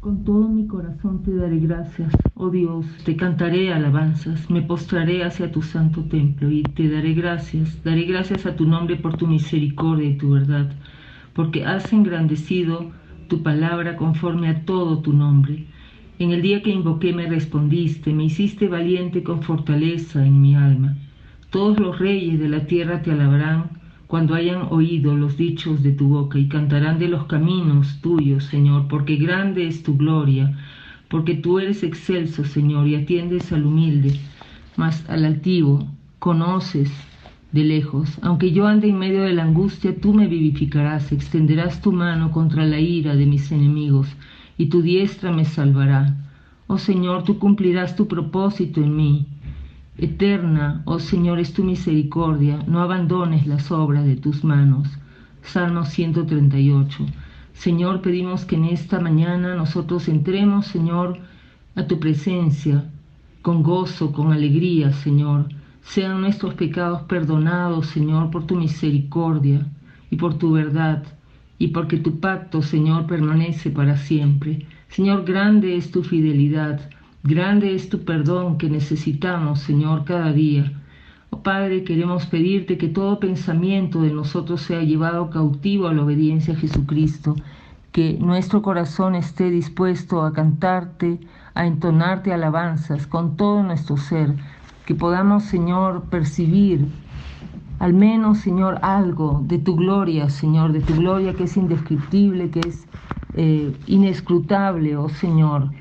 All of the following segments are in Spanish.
Con todo mi corazón te daré gracias, oh Dios, te cantaré alabanzas, me postraré hacia tu santo templo y te daré gracias a tu nombre por tu misericordia y tu verdad, porque has engrandecido tu palabra conforme a todo tu nombre. En el día que invoqué me respondiste, me hiciste valiente con fortaleza en mi alma. Todos los reyes de la tierra te alabarán cuando hayan oído los dichos de tu boca y cantarán de los caminos tuyos, Señor, porque grande es tu gloria, porque tú eres excelso, Señor, y atiendes al humilde, mas al altivo conoces de lejos. Aunque yo ande en medio de la angustia, tú me vivificarás, extenderás tu mano contra la ira de mis enemigos, y tu diestra me salvará. Oh Señor, tú cumplirás tu propósito en mí. Eterna, oh Señor, es tu misericordia, no abandones las obras de tus manos. Salmo 138. Señor, pedimos que en esta mañana nosotros entremos, Señor, a tu presencia, con gozo, con alegría, Señor. Sean nuestros pecados perdonados, Señor, por tu misericordia y por tu verdad, y porque tu pacto, Señor, permanece para siempre. Señor, grande es tu fidelidad. Grande es tu perdón que necesitamos, Señor, cada día. Oh Padre, queremos pedirte que todo pensamiento de nosotros sea llevado cautivo a la obediencia a Jesucristo, que nuestro corazón esté dispuesto a cantarte, a entonarte alabanzas con todo nuestro ser, que podamos, Señor, percibir al menos, Señor, algo de tu gloria, Señor, de tu gloria que es indescriptible, que es inescrutable, oh Señor.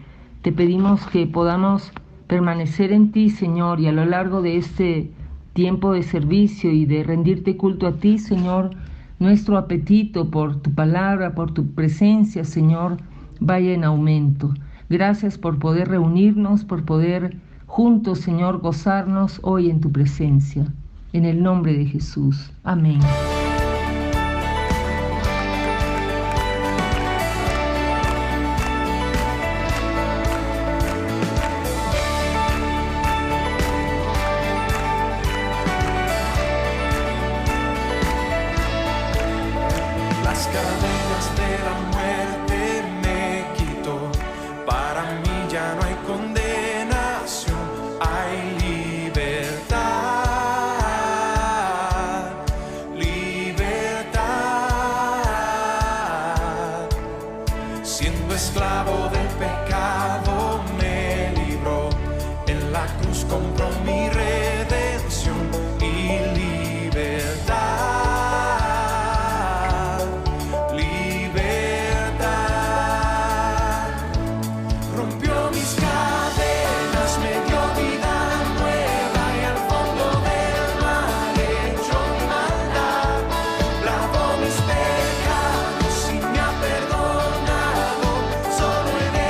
Te pedimos que podamos permanecer en ti, Señor, y a lo largo de este tiempo de servicio y de rendirte culto a ti, Señor, nuestro apetito por tu palabra, por tu presencia, Señor, vaya en aumento. Gracias por poder reunirnos, por poder juntos, Señor, gozarnos hoy en tu presencia. En el nombre de Jesús. Amén. Las cadenas de la muerte me quitó, para mí ya no hay condenación, hay libertad, libertad. Siendo esclavo del pecado me libró, en la cruz compró mi redención y libertad. Solo en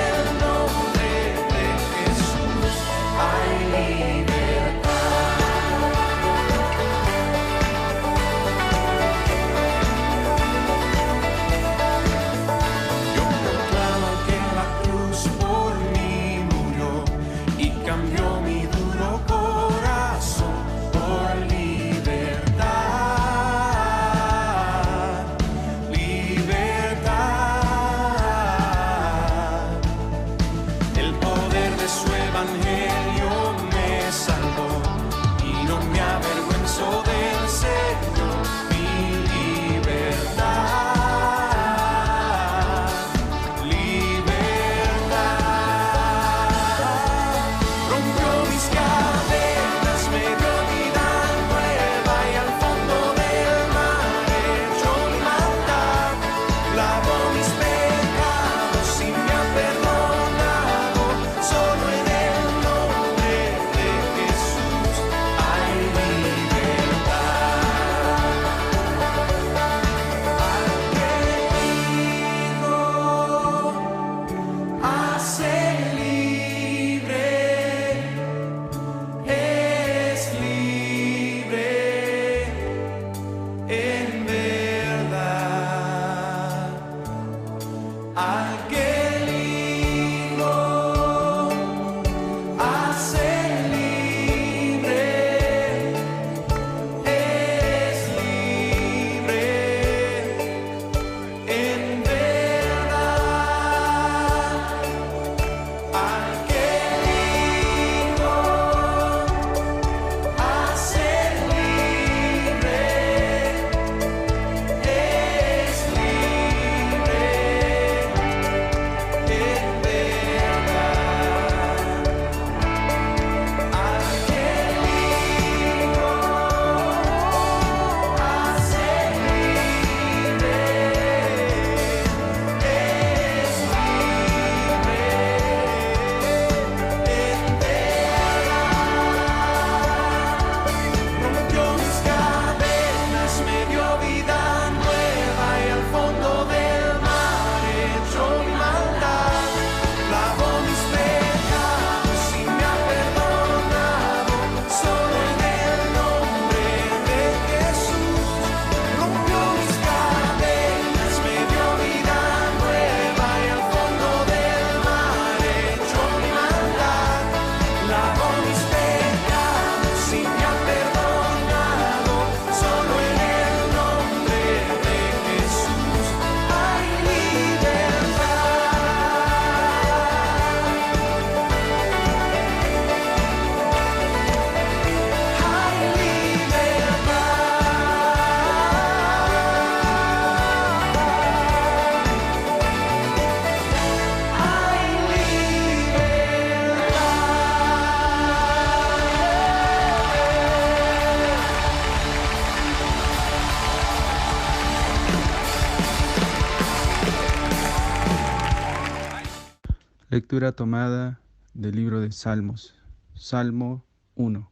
Lectura tomada del libro de Salmos. Salmo 1.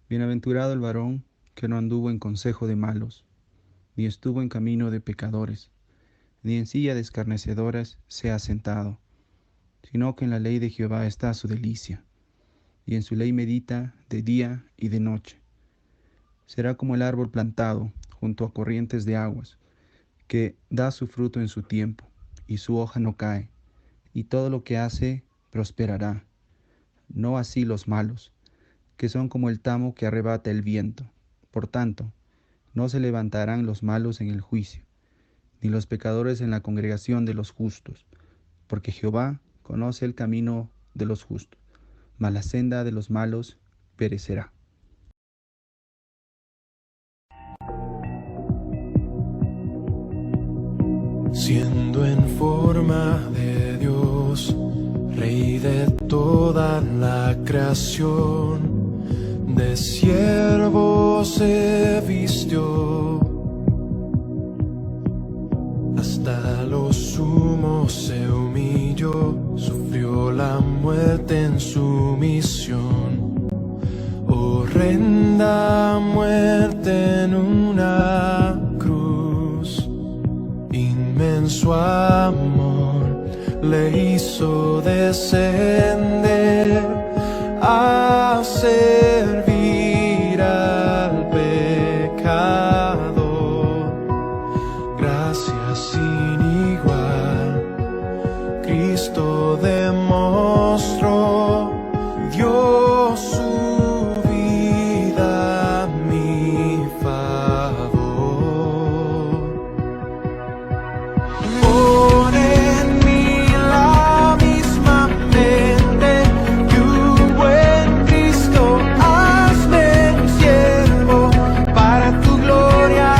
Bienaventurado el varón que no anduvo en consejo de malos, ni estuvo en camino de pecadores, ni en silla de escarnecedoras se ha sentado, sino que en la ley de Jehová está su delicia, y en su ley medita de día y de noche. Será como el árbol plantado junto a corrientes de aguas, que da su fruto en su tiempo, y su hoja no cae, y todo lo que hace prosperará. No así los malos, que son como el tamo que arrebata el viento. Por tanto, no se levantarán los malos en el juicio, ni los pecadores en la congregación de los justos, porque Jehová conoce el camino de los justos, mas la senda de los malos perecerá. Siendo en forma de Dios, Rey de toda la creación, de siervo se vistió, hasta lo sumo se humilló, sufrió la muerte en su misión, horrenda muerte en una cruz. Inmenso amor le hizo descender a servir al pecador. Gracia sin igual, Cristo demostró, dio su vida a mi favor. Pon en mí la misma mente que hubo en Cristo, hazme un siervo para tu gloria.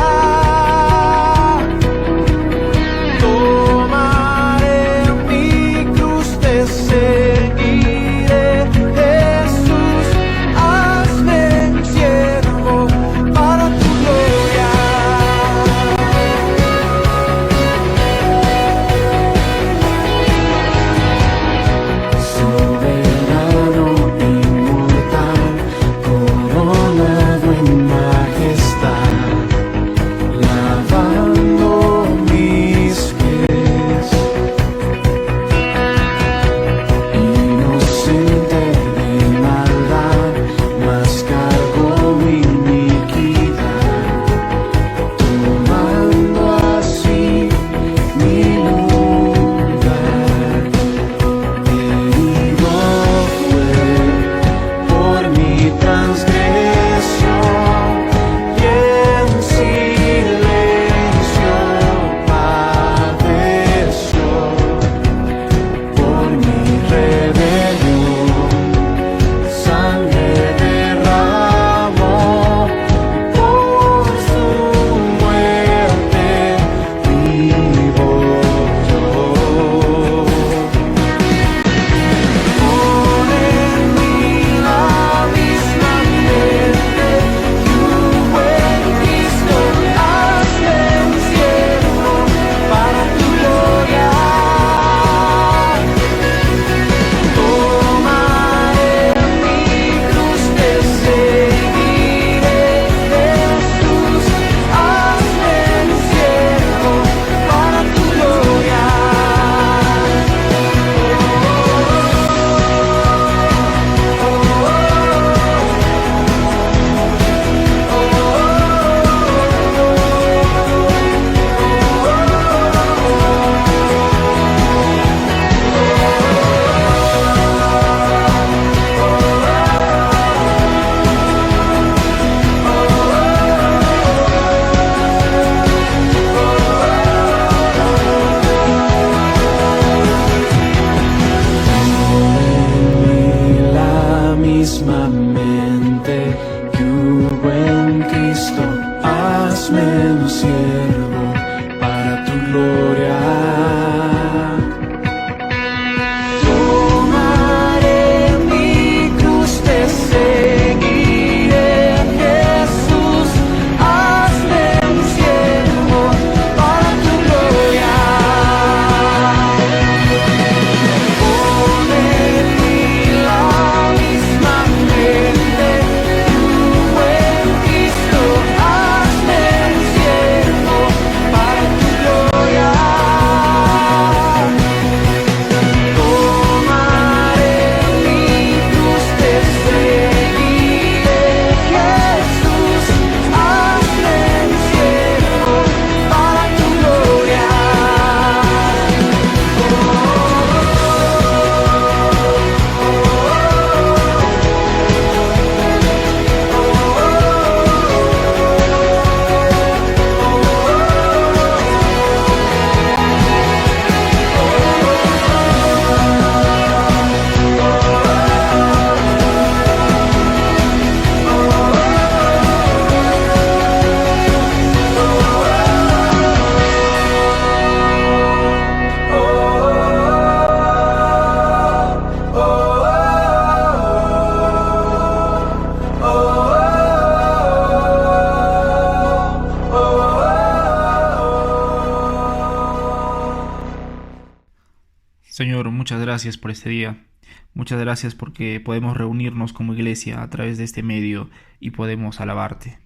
Señor, muchas gracias por este día. Muchas gracias porque podemos reunirnos como iglesia a través de este medio y podemos alabarte.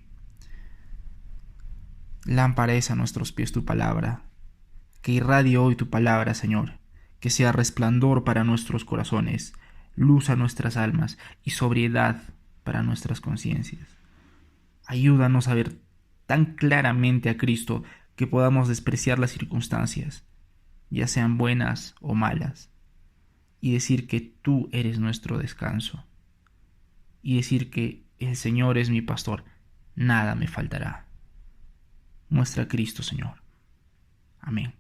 Lámpara es a nuestros pies tu palabra. Que irradie hoy tu palabra, Señor. Que sea resplandor para nuestros corazones, luz a nuestras almas y sobriedad para nuestras conciencias. Ayúdanos a ver tan claramente a Cristo que podamos despreciar las circunstancias, ya sean buenas o malas, y decir que tú eres nuestro descanso, y decir que el Señor es mi pastor, nada me faltará. Muestra a Cristo, Señor. Amén.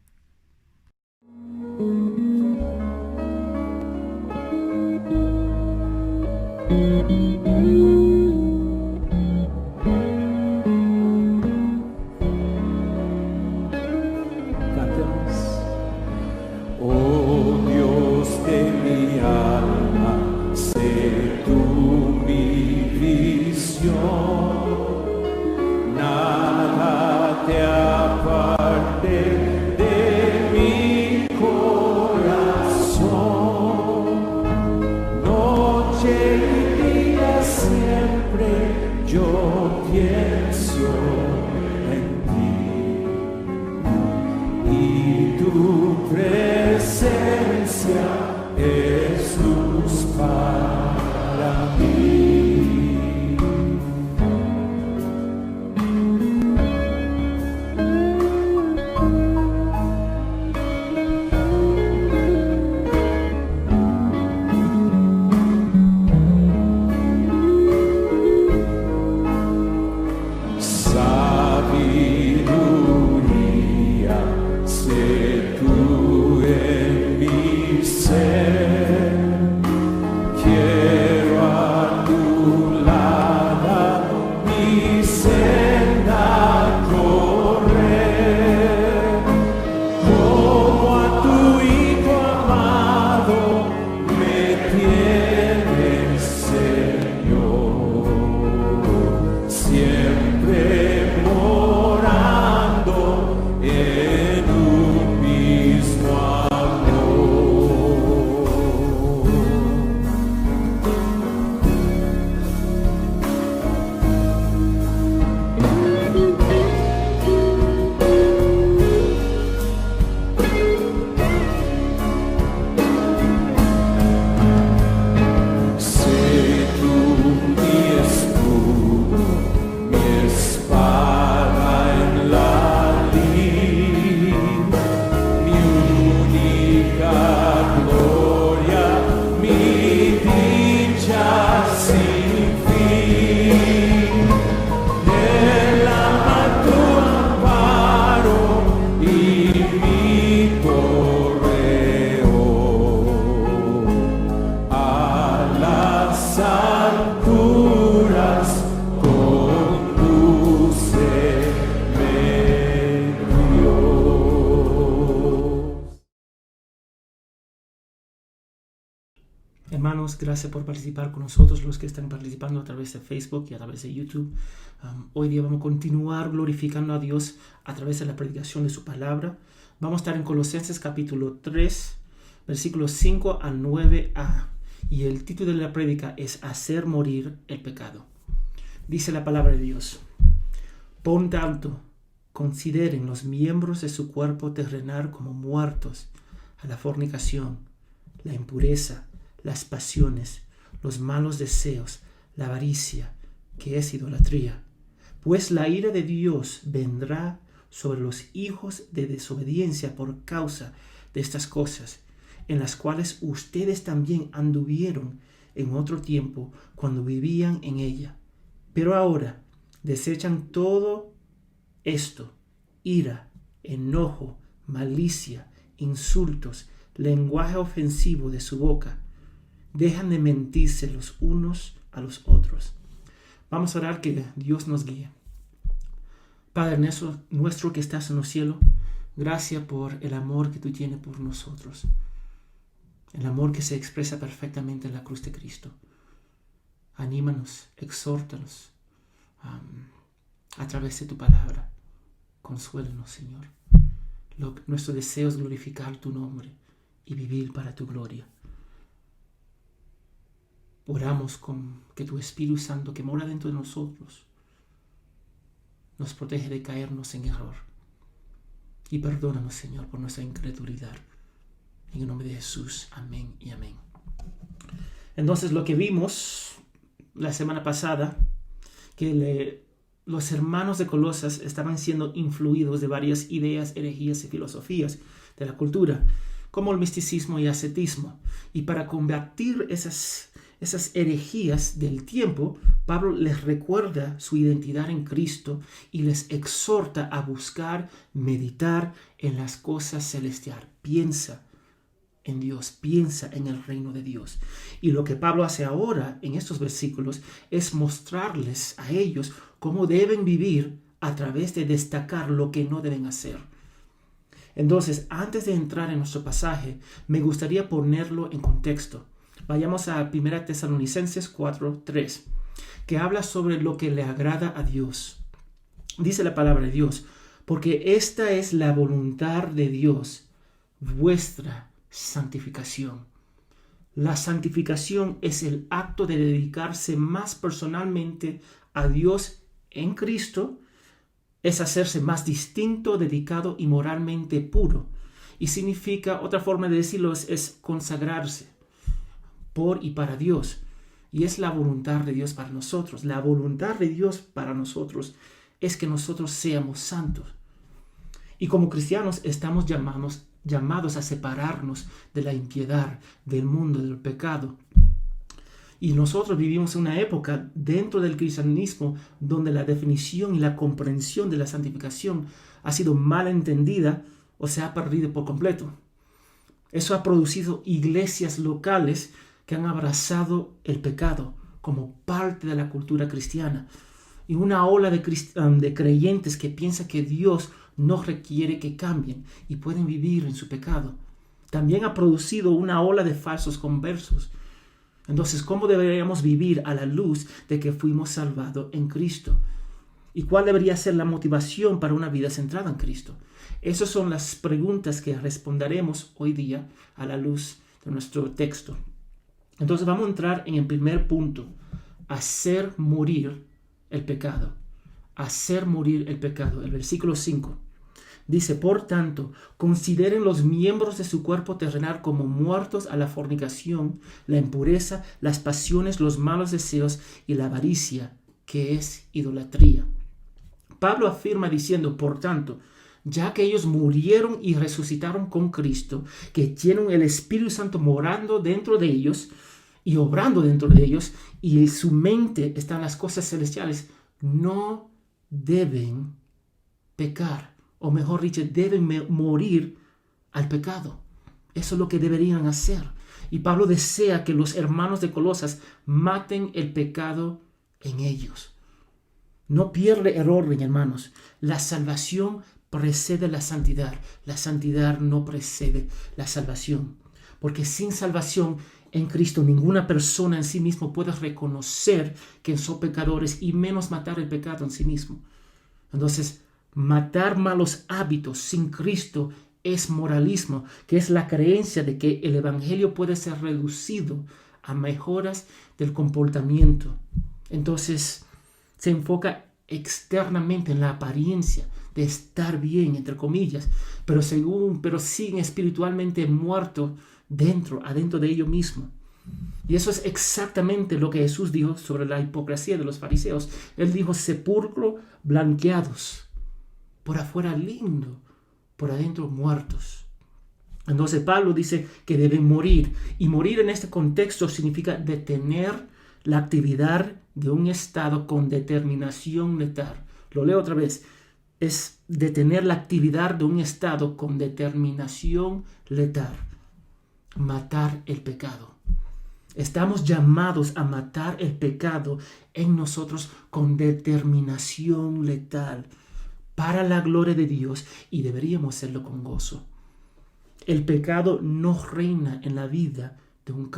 Cantemos. Oh Dios de mi alma, sé tú mi visión, nada te aparte de mi corazón, noche y día siempre yo pienso en ti y tu presencia es luz para mí. Sabiduría, sé tú en mi ser. Quiero a tu lado mi senda correr, como a tu Hijo amado me tienes, Señor, siempre morando en un mismo amor. Sé tú mi escudo, mi espada en la lid, mi única gloria, mi dicha sin fin. Él ama tu amparo y mi correo. A las alturas condúceme, Dios. Hermanos, gracias por participar con nosotros, los que están participando a través de Facebook y a través de YouTube. Hoy día vamos a continuar glorificando a Dios a través de la predicación de su palabra. Vamos a estar en Colosenses capítulo 3, versículos 5 al 9a. Y el título de la prédica es Hacer morir el pecado. Dice la palabra de Dios: Por tanto, consideren los miembros de su cuerpo terrenal como muertos a la fornicación, la impureza, las pasiones, los malos deseos, la avaricia, que es idolatría. Pues la ira de Dios vendrá sobre los hijos de desobediencia por causa de estas cosas, en las cuales ustedes también anduvieron en otro tiempo cuando vivían en ella. Pero ahora desechan todo esto: ira, enojo, malicia, insultos, lenguaje ofensivo de su boca. Dejan de mentirse los unos a los otros. Vamos a orar que Dios nos guíe. Padre nuestro que estás en los cielos, gracias por el amor que tú tienes por nosotros. El amor que se expresa perfectamente en la cruz de Cristo. Anímanos, exhórtanos a través de tu palabra. Consuélanos, Señor. Nuestro deseo es glorificar tu nombre y vivir para tu gloria. Oramos con que tu Espíritu Santo que mora dentro de nosotros nos protege de caernos en error. Y perdónanos, Señor, por nuestra incredulidad. En el nombre de Jesús, amén y amén. Entonces, lo que vimos la semana pasada, que los hermanos de Colosas estaban siendo influidos de varias ideas, herejías y filosofías de la cultura, como el misticismo y ascetismo. Y para combatir esas herejías del tiempo, Pablo les recuerda su identidad en Cristo y les exhorta a buscar, meditar en las cosas celestiales. Piensa en Dios, piensa en el reino de Dios. Y lo que Pablo hace ahora en estos versículos es mostrarles a ellos cómo deben vivir a través de destacar lo que no deben hacer. Entonces, antes de entrar en nuestro pasaje, me gustaría ponerlo en contexto. Vayamos a 1 Tesalonicenses 4:3, que habla sobre lo que le agrada a Dios. Dice la palabra de Dios, porque esta es la voluntad de Dios, vuestra santificación. La santificación es el acto de dedicarse más personalmente a Dios en Cristo, es hacerse más distinto, dedicado y moralmente puro. Y significa, otra forma de decirlo es consagrarse por y para Dios. Y es la voluntad de Dios para nosotros. La voluntad de Dios para nosotros es que nosotros seamos santos. Y como cristianos estamos llamados a separarnos de la impiedad, del mundo, del pecado. Y nosotros vivimos en una época dentro del cristianismo donde la definición y la comprensión de la santificación ha sido mal entendida o se ha perdido por completo. Eso ha producido iglesias locales que han abrazado el pecado como parte de la cultura cristiana y una ola de creyentes que piensa que Dios no requiere que cambien y pueden vivir en su pecado. También ha producido una ola de falsos conversos. Entonces, ¿cómo deberíamos vivir a la luz de que fuimos salvados en Cristo? ¿Y cuál debería ser la motivación para una vida centrada en Cristo? Esas son las preguntas que responderemos hoy día a la luz de nuestro texto. Entonces vamos a entrar en el primer punto, hacer morir el pecado. Hacer morir el pecado. El versículo 5 dice, por tanto, consideren los miembros de su cuerpo terrenal como muertos a la fornicación, la impureza, las pasiones, los malos deseos y la avaricia, que es idolatría. Pablo afirma diciendo, por tanto, ya que ellos murieron y resucitaron con Cristo, que tienen el Espíritu Santo morando dentro de ellos y obrando dentro de ellos, y en su mente están las cosas celestiales, no deben pecar, o mejor dicho, deben morir al pecado. Eso es lo que deberían hacer. Y Pablo desea que los hermanos de Colosas maten el pecado en ellos. No pierde el orden, hermanos. La salvación precede la santidad. La santidad no precede la salvación. Porque sin salvación en Cristo ninguna persona en sí mismo puede reconocer que son pecadores y menos matar el pecado en sí mismo. Entonces, matar malos hábitos sin Cristo es moralismo, que es la creencia de que el evangelio puede ser reducido a mejoras del comportamiento. Entonces, se enfoca externamente en la apariencia de estar bien, entre comillas, pero siguen espiritualmente muertos adentro de ellos mismos. Y eso es exactamente lo que Jesús dijo sobre la hipocresía de los fariseos. Él dijo, sepulcro blanqueados, por afuera lindo, por adentro muertos. Entonces Pablo dice que deben morir. Y morir en este contexto significa detener la actividad de un estado con determinación letal. Lo leo otra vez. Es detener la actividad de un estado con determinación letal. Matar el pecado. Estamos llamados a matar el pecado en nosotros con determinación letal para la gloria de Dios, y deberíamos hacerlo con gozo. El pecado no reina en la vida de un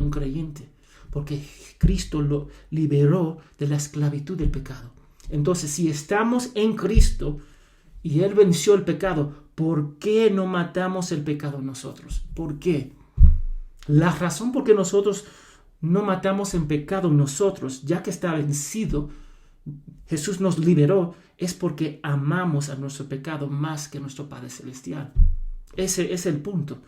creyente, porque Cristo lo liberó de la esclavitud del pecado. Entonces, si estamos en Cristo y Él venció el pecado, ¿por qué no matamos el pecado nosotros? ¿Por qué? La razón por qué nosotros no matamos el pecado nosotros, ya que está vencido, Jesús nos liberó, es porque amamos a nuestro pecado más que a nuestro Padre Celestial. Ese es el punto.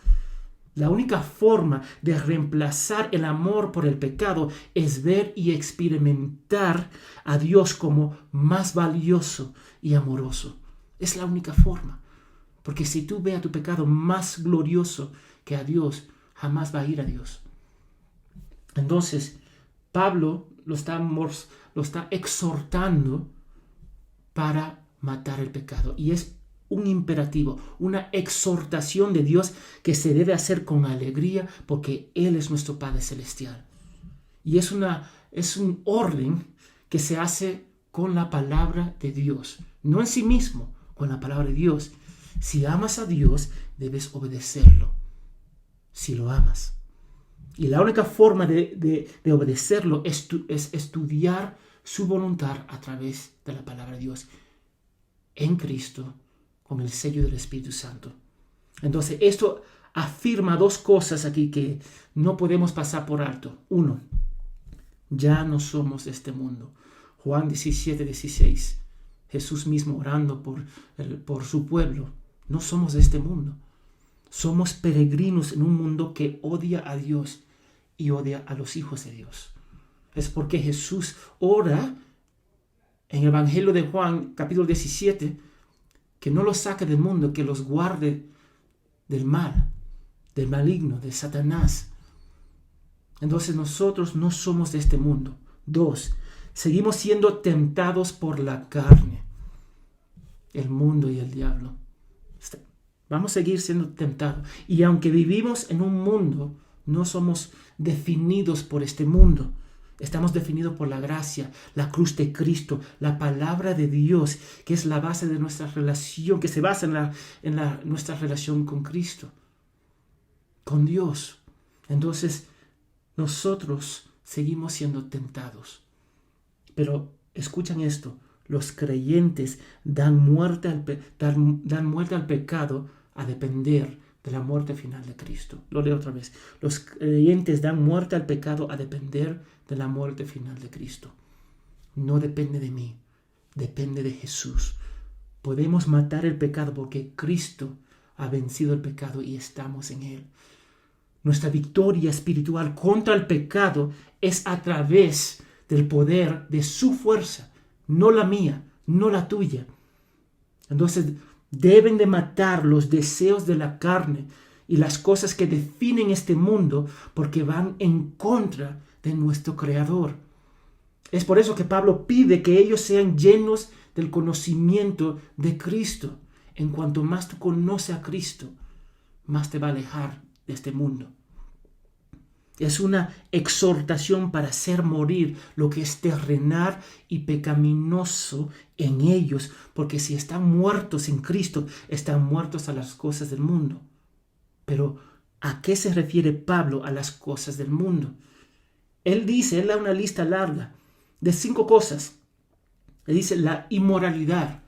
La única forma de reemplazar el amor por el pecado es ver y experimentar a Dios como más valioso y amoroso. Es la única forma. Porque si tú ves a tu pecado más glorioso que a Dios, jamás va a ir a Dios. Entonces, Pablo lo está exhortando para matar el pecado. Y es un imperativo, una exhortación de Dios que se debe hacer con alegría porque Él es nuestro Padre Celestial. Y es un orden que se hace con la palabra de Dios, no en sí mismo, con la palabra de Dios. Si amas a Dios, debes obedecerlo, si lo amas. Y la única forma de obedecerlo es estudiar su voluntad a través de la palabra de Dios en Cristo, con el sello del Espíritu Santo. Entonces, esto afirma dos cosas aquí que no podemos pasar por alto. Uno, ya no somos de este mundo. Juan 17:16. Jesús mismo orando por su pueblo. No somos de este mundo. Somos peregrinos en un mundo que odia a Dios y odia a los hijos de Dios. Es porque Jesús ora en el Evangelio de Juan, capítulo 17, que no los saque del mundo, que los guarde del mal, del maligno, de Satanás. Entonces nosotros no somos de este mundo. 2, seguimos siendo tentados por la carne, el mundo y el diablo. Vamos a seguir siendo tentados. Y aunque vivimos en un mundo, no somos definidos por este mundo. Estamos definidos por la gracia, la cruz de Cristo, la palabra de Dios, que es la base de nuestra relación, que se basa en nuestra relación con Cristo, con Dios. Entonces, nosotros seguimos siendo tentados. Pero escuchen esto, los creyentes dan muerte al pecado a depender de la muerte final de Cristo. Lo leo otra vez. Los creyentes dan muerte al pecado a depender de la muerte final de Cristo. No depende de mí, depende de Jesús. Podemos matar el pecado porque Cristo ha vencido el pecado y estamos en Él. Nuestra victoria espiritual contra el pecado es a través del poder de su fuerza, no la mía, no la tuya. Entonces, deben de matar los deseos de la carne y las cosas que definen este mundo porque van en contra de nuestro Creador. Es por eso que Pablo pide que ellos sean llenos del conocimiento de Cristo. En cuanto más tú conoces a Cristo, más te va a alejar de este mundo. Es una exhortación para hacer morir lo que es terrenal y pecaminoso en ellos, porque si están muertos en Cristo, están muertos a las cosas del mundo. Pero, ¿a qué se refiere Pablo a las cosas del mundo? Él da una lista larga de 5 cosas. Él dice la inmoralidad,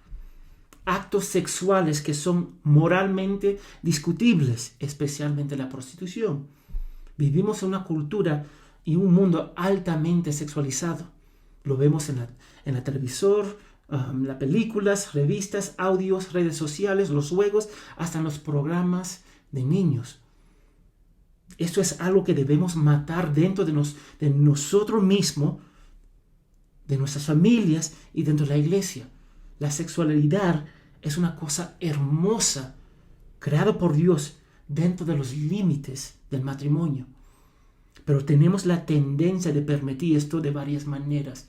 actos sexuales que son moralmente discutibles, especialmente la prostitución. Vivimos en una cultura y un mundo altamente sexualizado. Lo vemos en la televisor, las películas, revistas, audios, redes sociales, los juegos, hasta en los programas de niños. Esto es algo que debemos matar dentro de nosotros mismos, de nuestras familias y dentro de la iglesia. La sexualidad es una cosa hermosa, creada por Dios dentro de los límites del matrimonio. Pero tenemos la tendencia de permitir esto de varias maneras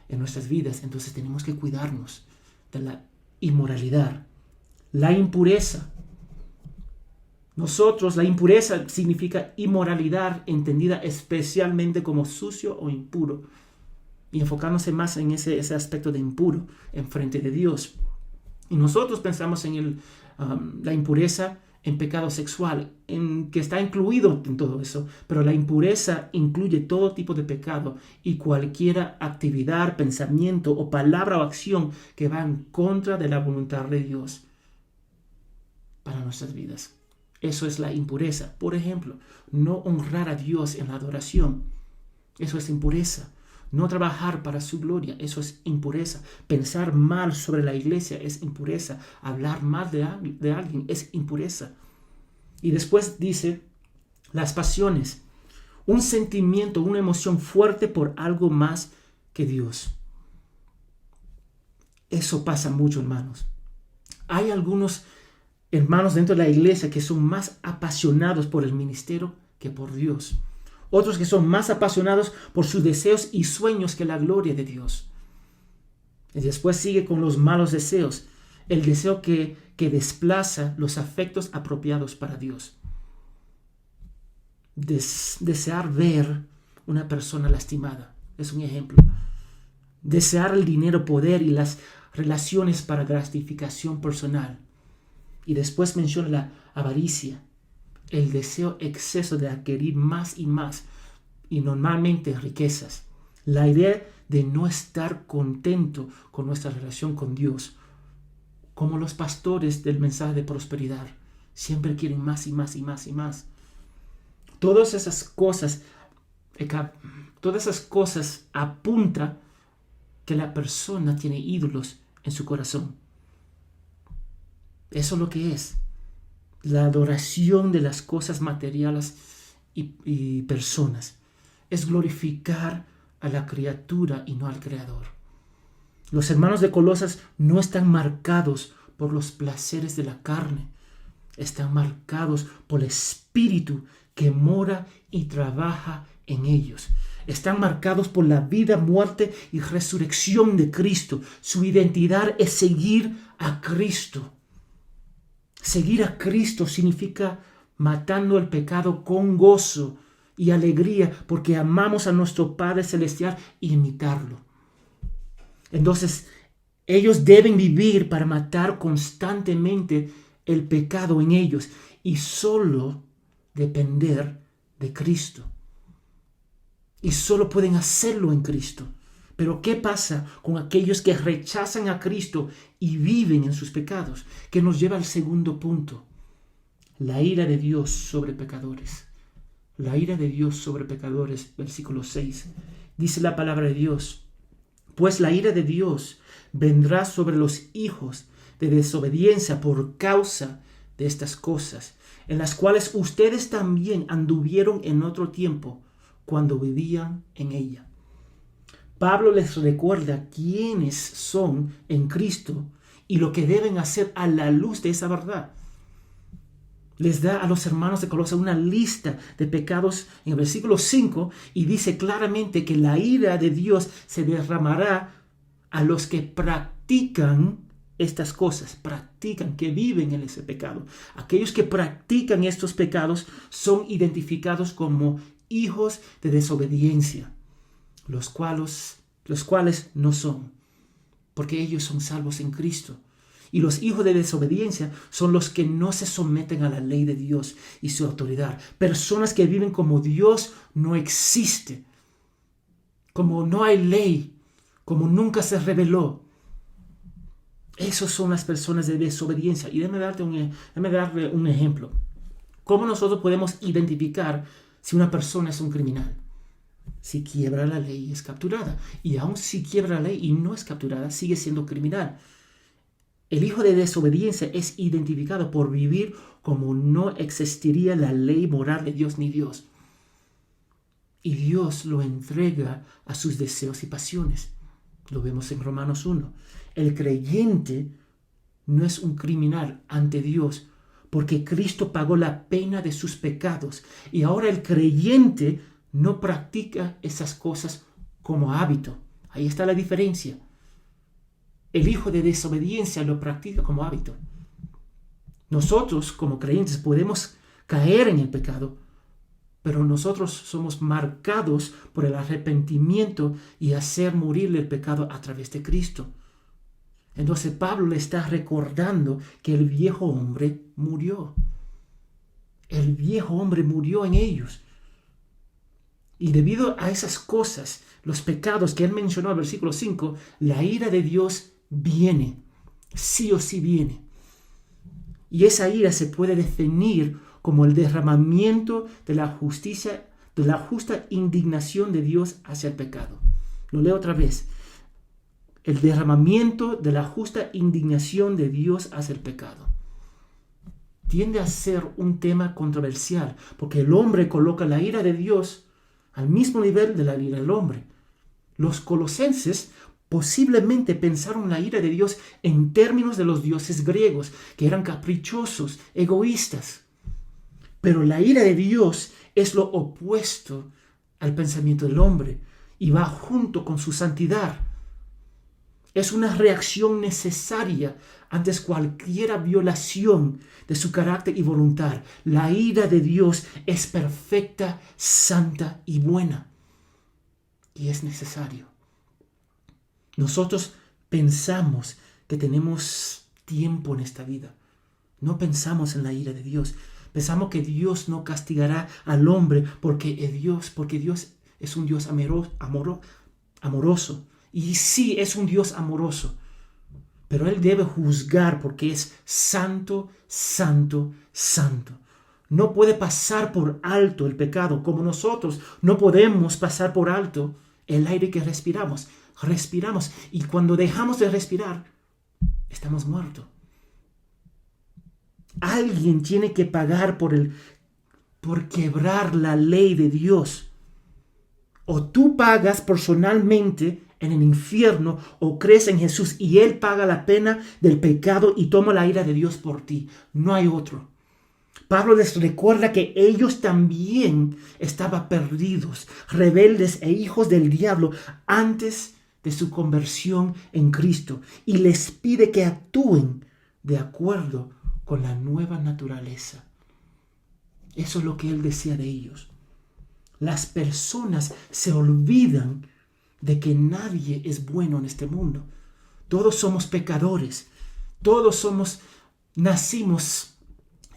en nuestras vidas. Entonces tenemos que cuidarnos de la inmoralidad, la impureza. La impureza significa inmoralidad entendida especialmente como sucio o impuro. Y enfocándose más en ese aspecto de impuro en frente de Dios. Y nosotros pensamos en la impureza en pecado sexual, en que está incluido en todo eso. Pero la impureza incluye todo tipo de pecado y cualquier actividad, pensamiento o palabra o acción que va en contra de la voluntad de Dios. nuestras vidas. Eso es la impureza. Por ejemplo, no honrar a Dios en la adoración. Eso es impureza. No trabajar para su gloria. Eso es impureza. Pensar mal sobre la iglesia es impureza. Hablar mal de alguien es impureza. Y después dice las pasiones. Un sentimiento, una emoción fuerte por algo más que Dios. Eso pasa mucho, hermanos. Hay algunos hermanos dentro de la iglesia que son más apasionados por el ministerio que por Dios. Otros que son más apasionados por sus deseos y sueños que la gloria de Dios. Y después sigue con los malos deseos. El deseo que desplaza los afectos apropiados para Dios. Desear ver una persona lastimada. Es un ejemplo. Desear el dinero, poder y las relaciones para gratificación personal. Y después menciona la avaricia, el deseo exceso de adquirir más y más, y normalmente riquezas. La idea de no estar contento con nuestra relación con Dios, como los pastores del mensaje de prosperidad, siempre quieren más y más y más y más. Todas esas cosas apuntan que la persona tiene ídolos en su corazón. Eso es lo que es la adoración de las cosas materiales y personas. Es glorificar a la criatura y no al Creador. Los hermanos de Colosas no están marcados por los placeres de la carne. Están marcados por el Espíritu que mora y trabaja en ellos. Están marcados por la vida, muerte y resurrección de Cristo. Su identidad es seguir a Cristo. Seguir a Cristo significa matando el pecado con gozo y alegría porque amamos a nuestro Padre Celestial e imitarlo. Entonces, ellos deben vivir para matar constantemente el pecado en ellos y solo depender de Cristo. Y solo pueden hacerlo en Cristo. Pero ¿qué pasa con aquellos que rechazan a Cristo y viven en sus pecados? Que nos lleva al segundo punto. La ira de Dios sobre pecadores. La ira de Dios sobre pecadores, versículo 6. Dice la palabra de Dios: pues la ira de Dios vendrá sobre los hijos de desobediencia por causa de estas cosas, en las cuales ustedes también anduvieron en otro tiempo, cuando vivían en ella. Pablo les recuerda quiénes son en Cristo y lo que deben hacer a la luz de esa verdad. Les da a los hermanos de Colosas una lista de pecados en el versículo 5 y dice claramente que la ira de Dios se derramará a los que practican estas cosas, que viven en ese pecado. Aquellos que practican estos pecados son identificados como hijos de desobediencia, los cuales no son, porque ellos son salvos en Cristo. Y los hijos de desobediencia son los que no se someten a la ley de Dios y su autoridad. Personas que viven como Dios no existe, como no hay ley, como nunca se reveló. Esos son las personas de desobediencia. Y déjame darle un ejemplo. ¿Cómo nosotros podemos identificar si una persona es un criminal? Si quiebra la ley y es capturada. Y aun si quiebra la ley y no es capturada, sigue siendo criminal. El hijo de desobediencia es identificado por vivir como no existiría la ley moral de Dios ni Dios. Y Dios lo entrega a sus deseos y pasiones. Lo vemos en Romanos 1. El creyente no es un criminal ante Dios porque Cristo pagó la pena de sus pecados. Y ahora el creyente no practica esas cosas como hábito. Ahí está la diferencia. El hijo de desobediencia lo practica como hábito. Nosotros, como creyentes, podemos caer en el pecado, pero nosotros somos marcados por el arrepentimiento y hacer morir el pecado a través de Cristo. Entonces Pablo le está recordando que el viejo hombre murió. El viejo hombre murió en ellos. Y debido a esas cosas, los pecados que él mencionó en el versículo 5, la ira de Dios viene, sí o sí viene. Y esa ira se puede definir como el derramamiento de la justicia, de la justa indignación de Dios hacia el pecado. Lo leo otra vez. El derramamiento de la justa indignación de Dios hacia el pecado. Tiende a ser un tema controversial, porque el hombre coloca la ira de Dios al mismo nivel de la ira del hombre. Los colosenses posiblemente pensaron la ira de Dios en términos de los dioses griegos, que eran caprichosos, egoístas. Pero la ira de Dios es lo opuesto al pensamiento del hombre y va junto con su santidad. Es una reacción necesaria ante cualquier violación de su carácter y voluntad. La ira de Dios es perfecta, santa y buena. Y es necesario. Nosotros pensamos que tenemos tiempo en esta vida. No pensamos en la ira de Dios. Pensamos que Dios no castigará al hombre porque Dios es un Dios amoroso. Y sí, es un Dios amoroso. Pero Él debe juzgar porque es santo, santo, santo. No puede pasar por alto el pecado, como nosotros no podemos pasar por alto el aire que respiramos. Respiramos y cuando dejamos de respirar, estamos muertos. Alguien tiene que pagar por quebrar la ley de Dios. O tú pagas personalmente en el infierno o crees en Jesús y Él paga la pena del pecado y toma la ira de Dios por ti. No hay otro. Pablo les recuerda que ellos también estaban perdidos, rebeldes e hijos del diablo antes de su conversión en Cristo y les pide que actúen de acuerdo con la nueva naturaleza. Eso es lo que Él desea de ellos. Las personas se olvidan de que nadie es bueno en este mundo. Todos somos pecadores. Todos nacimos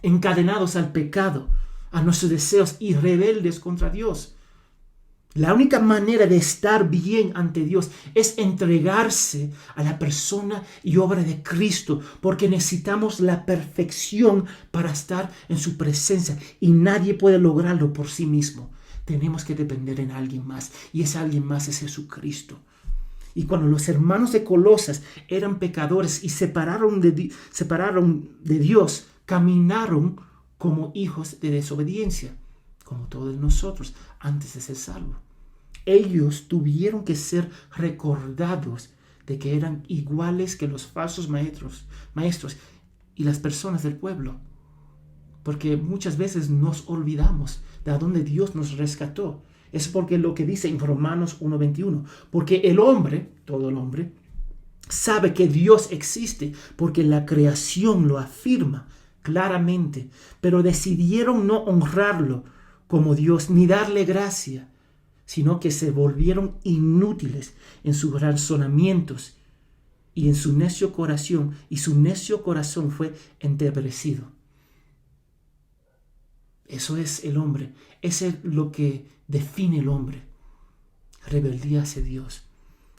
encadenados al pecado, a nuestros deseos y rebeldes contra Dios. La única manera de estar bien ante Dios es entregarse a la persona y obra de Cristo, porque necesitamos la perfección para estar en su presencia y nadie puede lograrlo por sí mismo. Tenemos que depender en alguien más y ese alguien más es Jesucristo. Y cuando los hermanos de Colosas eran pecadores y separaron de Dios, caminaron como hijos de desobediencia, como todos nosotros antes de ser salvos. Ellos tuvieron que ser recordados de que eran iguales que los falsos maestros y las personas del pueblo. Porque muchas veces nos olvidamos de a dónde Dios nos rescató. Es porque lo que dice en Romanos 1:21. Porque el hombre, todo el hombre, sabe que Dios existe porque la creación lo afirma claramente. Pero decidieron no honrarlo como Dios ni darle gracia, sino que se volvieron inútiles en sus razonamientos y en su necio corazón. Y su necio corazón fue entenebrecido. Eso es el hombre. Eso es lo que define el hombre. Rebeldía hacia Dios.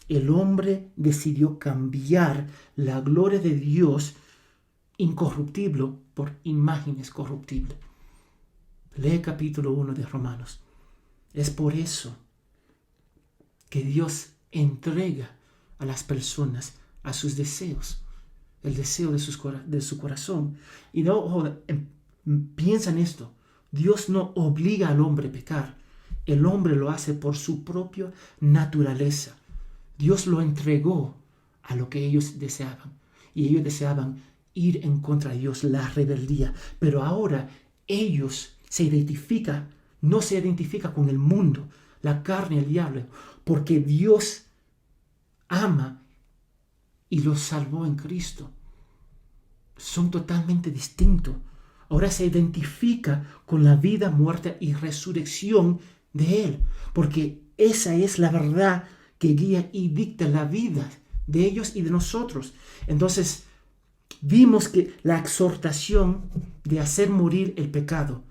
El hombre decidió cambiar la gloria de Dios incorruptible por imágenes corruptibles. Lee capítulo 1 de Romanos. Es por eso que Dios entrega a las personas a sus deseos. El deseo de su corazón. Y no piensa en esto. Dios no obliga al hombre a pecar. El hombre lo hace por su propia naturaleza. Dios lo entregó a lo que ellos deseaban. Y ellos deseaban ir en contra de Dios, la rebeldía. Pero ahora ellos no se identifican con el mundo, la carne y el diablo. Porque Dios ama y los salvó en Cristo. Son totalmente distintos. Ahora se identifica con la vida, muerte y resurrección de Él. Porque esa es la verdad que guía y dicta la vida de ellos y de nosotros. Entonces, vimos que la exhortación de hacer morir el pecado,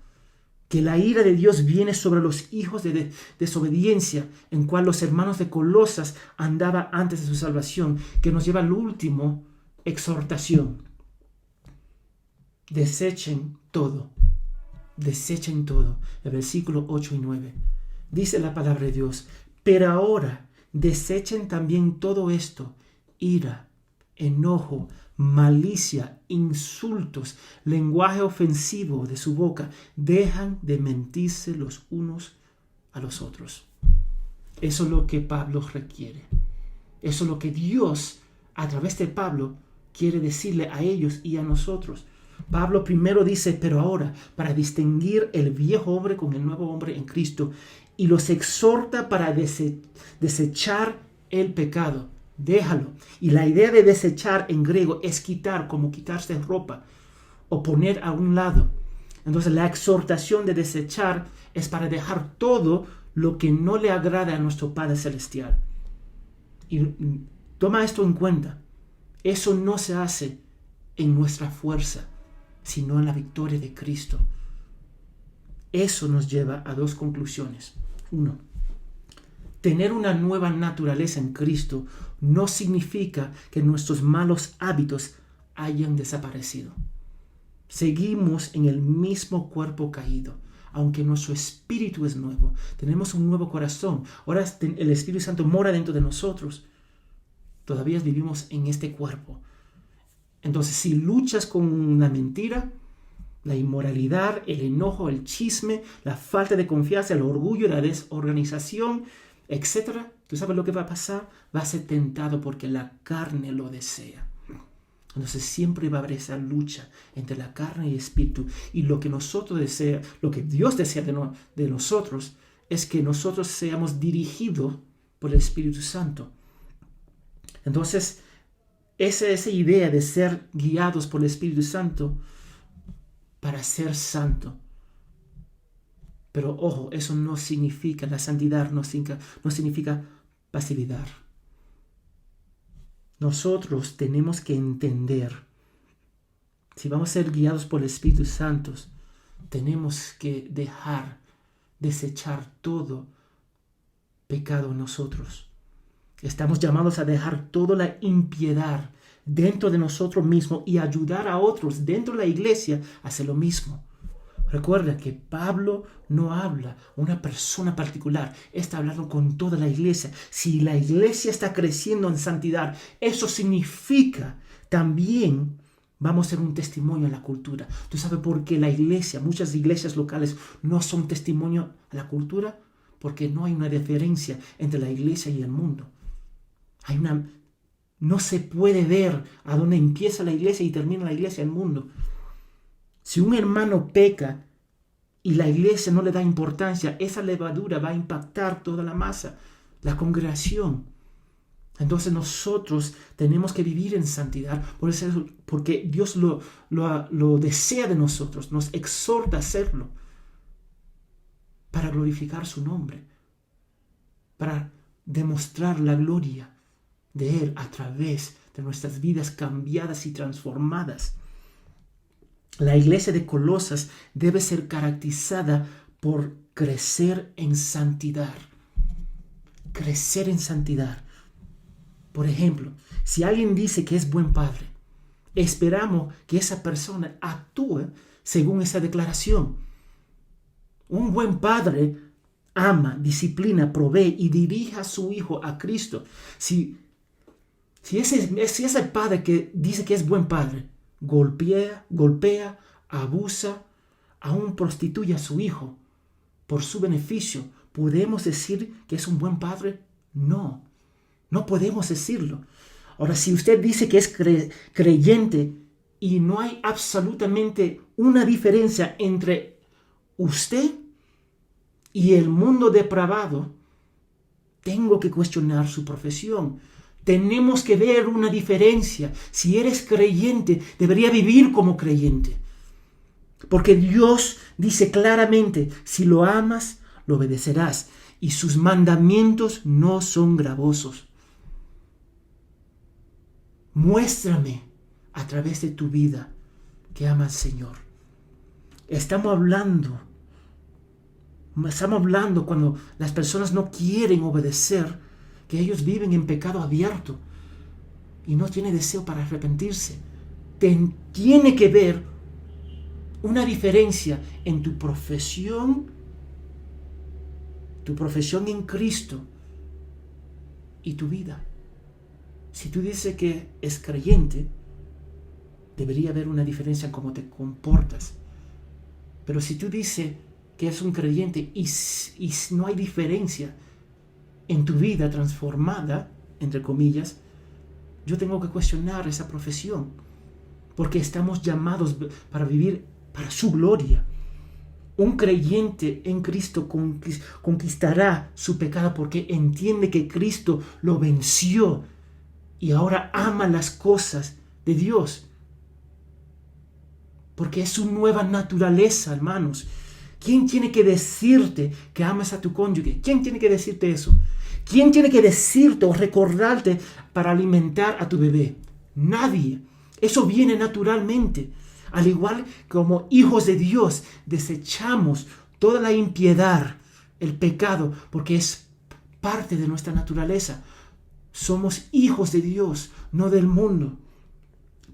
que la ira de Dios viene sobre los hijos de desobediencia, en cual los hermanos de Colosas andaban antes de su salvación, que nos lleva al último exhortación. desechen todo. Desechen todo. El versículo 8 y 9. Dice la palabra de Dios: pero ahora desechen también todo esto: ira, enojo, malicia, insultos, lenguaje ofensivo de su boca. Dejan de mentirse los unos a los otros. Eso es lo que Pablo requiere. Eso es lo que Dios, a través de Pablo, quiere decirle a ellos y a nosotros. Pablo primero dice: pero ahora, para distinguir el viejo hombre con el nuevo hombre en Cristo, y los exhorta para desechar el pecado. Déjalo. Y la idea de desechar en griego es quitar, como quitarse ropa o poner a un lado. Entonces la exhortación de desechar es para dejar todo lo que no le agrada a nuestro Padre Celestial. Y toma esto en cuenta. Eso no se hace en nuestra fuerza, sino en la victoria de Cristo. Eso nos lleva a dos conclusiones. 1. Tener una nueva naturaleza en Cristo no significa que nuestros malos hábitos hayan desaparecido. Seguimos en el mismo cuerpo caído, aunque nuestro espíritu es nuevo. Tenemos un nuevo corazón. Ahora el Espíritu Santo mora dentro de nosotros. Todavía vivimos en este cuerpo. Entonces, si luchas con la mentira, la inmoralidad, el enojo, el chisme, la falta de confianza, el orgullo, la desorganización, etc., ¿tú sabes lo que va a pasar? Va a ser tentado porque la carne lo desea. Entonces siempre va a haber esa lucha entre la carne y el espíritu. Y lo que nosotros deseamos, lo que Dios desea de nosotros, es que nosotros seamos dirigidos por el Espíritu Santo. Entonces, esa idea de ser guiados por el Espíritu Santo para ser santo. Pero ojo, eso no significa, la santidad no significa pasividad. Nosotros tenemos que entender, si vamos a ser guiados por el Espíritu Santo, tenemos que desechar todo pecado en nosotros. Estamos llamados a dejar toda la impiedad dentro de nosotros mismos y ayudar a otros dentro de la iglesia a hacer lo mismo. Recuerda que Pablo no habla a una persona particular, está hablando con toda la iglesia. Si la iglesia está creciendo en santidad, eso significa también vamos a ser un testimonio a la cultura. ¿Tú sabes por qué la iglesia, muchas iglesias locales no son testimonio a la cultura? Porque no hay una diferencia entre la iglesia y el mundo. No se puede ver a dónde empieza la iglesia y termina la iglesia y el mundo. Si un hermano peca y la iglesia no le da importancia, esa levadura va a impactar toda la masa, la congregación. Entonces nosotros tenemos que vivir en santidad, porque Dios lo desea de nosotros, nos exhorta a hacerlo para glorificar su nombre, para demostrar la gloria de Él a través de nuestras vidas cambiadas y transformadas. La iglesia de Colosas debe ser caracterizada por crecer en santidad. Crecer en santidad. Por ejemplo, si alguien dice que es buen padre, esperamos que esa persona actúe según esa declaración. Un buen padre ama, disciplina, provee y dirige a su hijo a Cristo. Si ese padre que dice que es buen padre golpea, abusa, aún prostituye a su hijo por su beneficio, ¿podemos decir que es un buen padre? No podemos decirlo. Ahora, si usted dice que es creyente y no hay absolutamente una diferencia entre usted y el mundo depravado, tengo que cuestionar su profesión. Tenemos que ver una diferencia. Si eres creyente, debería vivir como creyente. Porque Dios dice claramente, si lo amas, lo obedecerás. Y sus mandamientos no son gravosos. Muéstrame a través de tu vida que amas al Señor. Estamos hablando cuando las personas no quieren obedecer, que ellos viven en pecado abierto y no tienen deseo para arrepentirse. Tiene que ver una diferencia en tu profesión en Cristo y tu vida. Si tú dices que es creyente, debería haber una diferencia en cómo te comportas. Pero si tú dices que es un creyente y no hay diferencia en tu vida transformada, entre comillas, yo tengo que cuestionar esa profesión, porque estamos llamados para vivir para su gloria. Un creyente en Cristo conquistará su pecado porque entiende que Cristo lo venció y ahora ama las cosas de Dios. Porque es su nueva naturaleza, hermanos. ¿Quién tiene que decirte que amas a tu cónyuge? ¿Quién tiene que decirte eso? ¿Quién tiene que decirte o recordarte para alimentar a tu bebé? Nadie. Eso viene naturalmente. Al igual como hijos de Dios, desechamos toda la impiedad, el pecado, porque es parte de nuestra naturaleza. Somos hijos de Dios, no del mundo.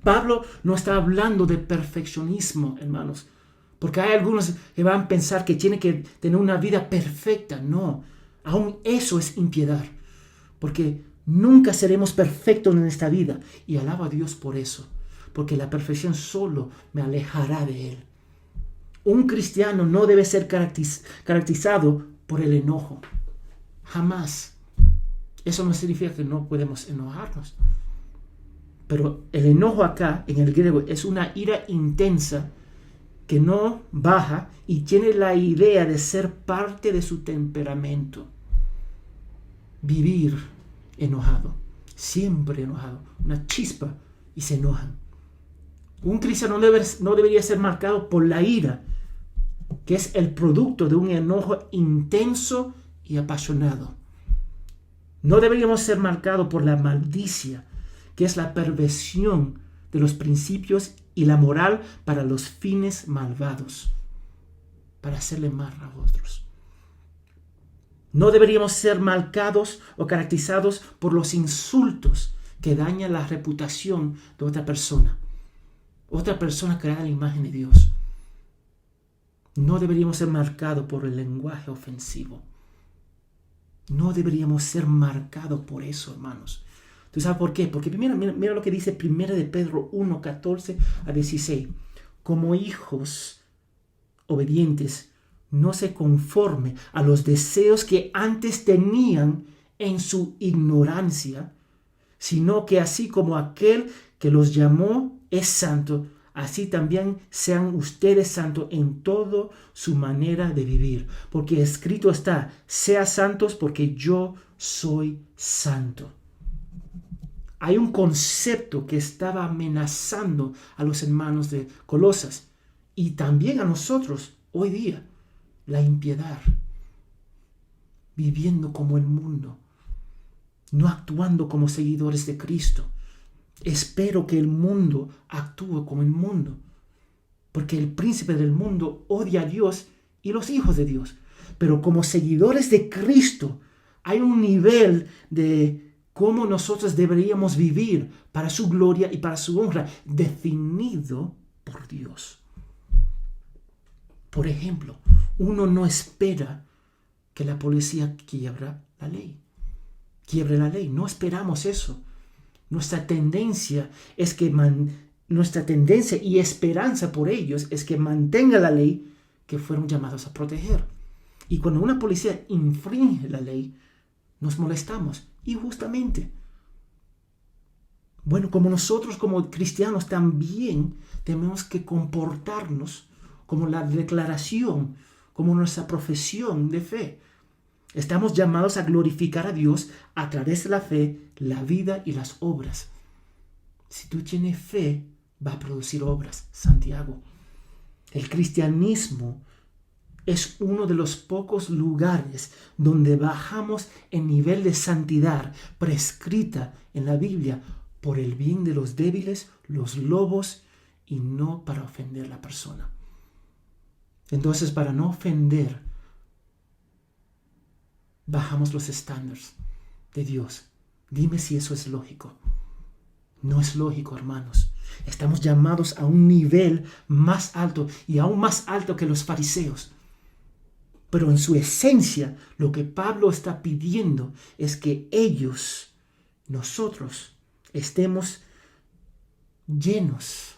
Pablo no está hablando de perfeccionismo, hermanos, porque hay algunos que van a pensar que tienen que tener una vida perfecta. No, aún eso es impiedad, porque nunca seremos perfectos en esta vida, y alabo a Dios por eso, porque la perfección solo me alejará de Él. Un cristiano no debe ser caracterizado por el enojo, jamás. Eso no significa que no podemos enojarnos. Pero el enojo acá, en el griego, es una ira intensa que no baja y tiene la idea de ser parte de su temperamento. Vivir enojado, siempre enojado, una chispa y se enojan. Un cristiano no debería ser marcado por la ira, que es el producto de un enojo intenso y apasionado. No deberíamos ser marcados por la maldicia, que es la perversión de los principios y la moral para los fines malvados, para hacerle mal a otros. No deberíamos ser marcados o caracterizados por los insultos que dañan la reputación de otra persona creada a la imagen de Dios. No deberíamos ser marcados por el lenguaje ofensivo. No deberíamos ser marcados por eso, hermanos. ¿Tú sabes por qué? Porque mira lo que dice 1 de Pedro 1, 14 a 16. Como hijos obedientes, no se conforme a los deseos que antes tenían en su ignorancia, sino que así como aquel que los llamó es santo, así también sean ustedes santos en toda su manera de vivir. Porque escrito está, sean santos porque yo soy santo. Hay un concepto que estaba amenazando a los hermanos de Colosas y también a nosotros hoy día: la impiedad, viviendo como el mundo, no actuando como seguidores de Cristo. Espero que el mundo actúe como el mundo, porque el príncipe del mundo odia a Dios y los hijos de Dios. Pero como seguidores de Cristo hay un nivel de cómo nosotros deberíamos vivir para su gloria y para su honra, definido por Dios. Por ejemplo, uno no espera que la policía quiebre la ley. No esperamos eso. Nuestra tendencia y esperanza por ellos es que mantenga la ley que fueron llamados a proteger. Y cuando una policía infringe la ley, nos molestamos injustamente. Bueno, como nosotros como cristianos también tenemos que comportarnos como la declaración, como nuestra profesión de fe. Estamos llamados a glorificar a Dios a través de la fe, la vida y las obras. Si tú tienes fe, va a producir obras, Santiago. El cristianismo es uno de los pocos lugares donde bajamos el nivel de santidad prescrita en la Biblia por el bien de los débiles, los lobos, y no para ofender a la persona. Entonces, para no ofender, bajamos los estándares de Dios. Dime si eso es lógico. No es lógico, hermanos. Estamos llamados a un nivel más alto y aún más alto que los fariseos. Pero en su esencia, lo que Pablo está pidiendo es que nosotros, estemos llenos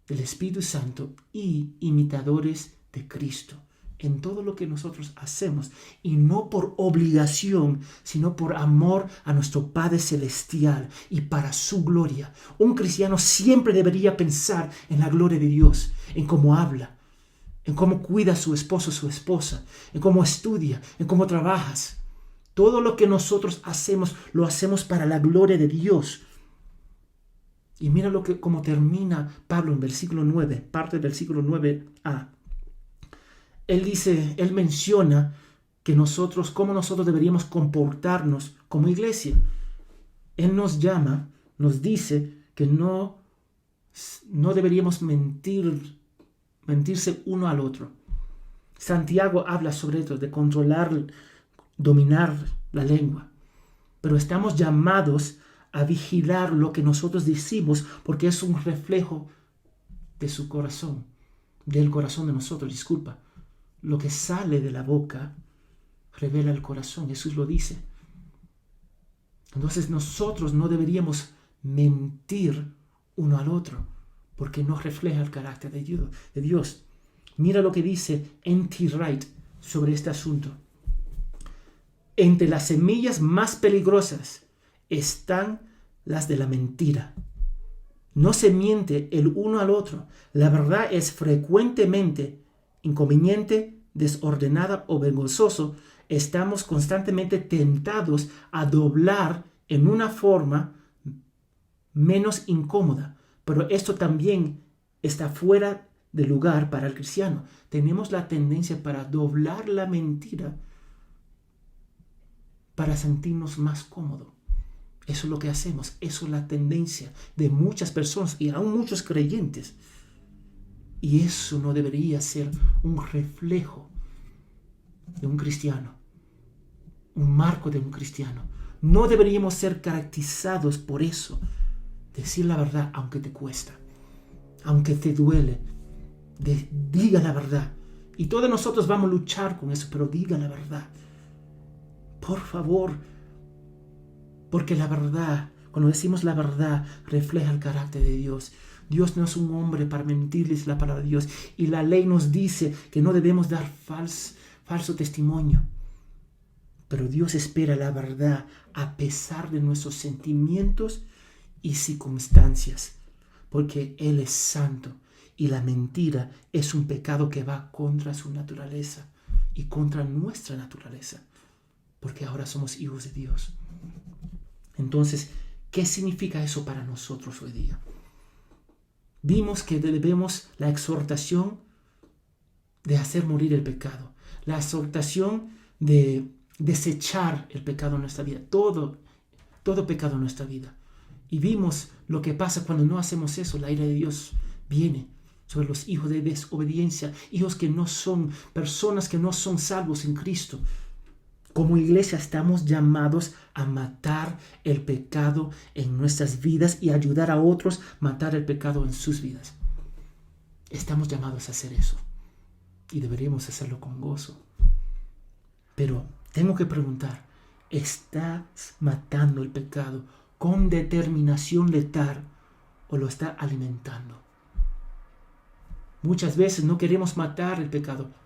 del Espíritu Santo y imitadores de Cristo en todo lo que nosotros hacemos, y no por obligación, sino por amor a nuestro Padre Celestial y para su gloria. Un cristiano siempre debería pensar en la gloria de Dios, en cómo habla, en cómo cuida a su esposo, su esposa, en cómo estudia, en cómo trabajas. Todo lo que nosotros hacemos, lo hacemos para la gloria de Dios. Y mira cómo termina Pablo en versículo 9, parte del versículo 9a. Él menciona que cómo nosotros deberíamos comportarnos como iglesia. Él nos dice que no deberíamos mentirse uno al otro. Santiago habla sobre esto, de dominar la lengua. Pero estamos llamados a vigilar lo que nosotros decimos, porque es un reflejo de su corazón, del corazón de nosotros, Lo que sale de la boca revela el corazón, Jesús lo dice. Entonces nosotros no deberíamos mentir uno al otro, porque no refleja el carácter de Dios. Mira lo que dice N.T. Wright sobre este asunto. Entre las semillas más peligrosas están las de la mentira. No se miente el uno al otro. La verdad es frecuentemente inconveniente, desordenada o vergonzoso. Estamos constantemente tentados a doblar en una forma menos incómoda, pero esto también está fuera de lugar para el cristiano. Tenemos la tendencia para doblar la mentira para sentirnos más cómodos. Eso es lo que hacemos. Eso es la tendencia de muchas personas y aún muchos creyentes. Y eso no debería ser un reflejo de un cristiano, un marco de un cristiano. No deberíamos ser caracterizados por eso. Decir la verdad aunque te cuesta, aunque te duele. Diga la verdad. Y todos nosotros vamos a luchar con eso, pero diga la verdad. Por favor. Porque la verdad, cuando decimos la verdad, refleja el carácter de Dios. Dios no es un hombre para mentirles la palabra de Dios. Y la ley nos dice que no debemos dar falso testimonio. Pero Dios espera la verdad a pesar de nuestros sentimientos y circunstancias. Porque Él es santo. Y la mentira es un pecado que va contra su naturaleza y contra nuestra naturaleza. Porque ahora somos hijos de Dios. Entonces, ¿qué significa eso para nosotros hoy día? Vimos que debemos la exhortación de hacer morir el pecado, la exhortación de desechar el pecado en nuestra vida, todo pecado en nuestra vida. Y vimos lo que pasa cuando no hacemos eso. La ira de Dios viene sobre los hijos de desobediencia, hijos que no son, personas que no son salvos en Cristo. Como iglesia estamos llamados a matar el pecado en nuestras vidas y ayudar a otros a matar el pecado en sus vidas. Estamos llamados a hacer eso y deberíamos hacerlo con gozo. Pero tengo que preguntar, ¿estás matando el pecado con determinación letal o lo estás alimentando? Muchas veces no queremos matar el pecado.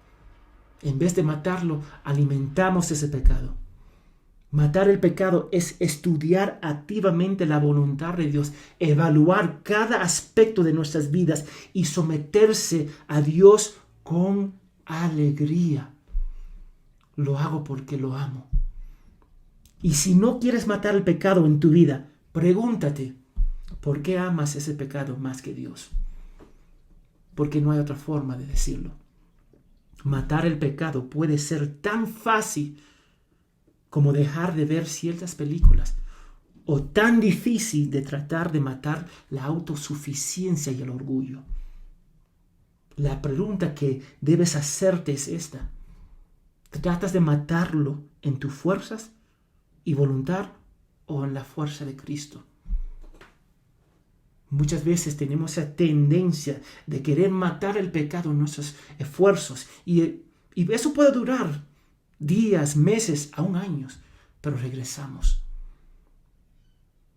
En vez de matarlo, alimentamos ese pecado. Matar el pecado es estudiar activamente la voluntad de Dios, evaluar cada aspecto de nuestras vidas y someterse a Dios con alegría. Lo hago porque lo amo. Y si no quieres matar el pecado en tu vida, pregúntate, ¿por qué amas ese pecado más que Dios? Porque no hay otra forma de decirlo. Matar el pecado puede ser tan fácil como dejar de ver ciertas películas, o tan difícil de tratar de matar la autosuficiencia y el orgullo. La pregunta que debes hacerte es esta: ¿tratas de matarlo en tus fuerzas y voluntad o en la fuerza de Cristo? Muchas veces tenemos esa tendencia de querer matar el pecado en nuestros esfuerzos. Y eso puede durar días, meses, aún años. Pero regresamos.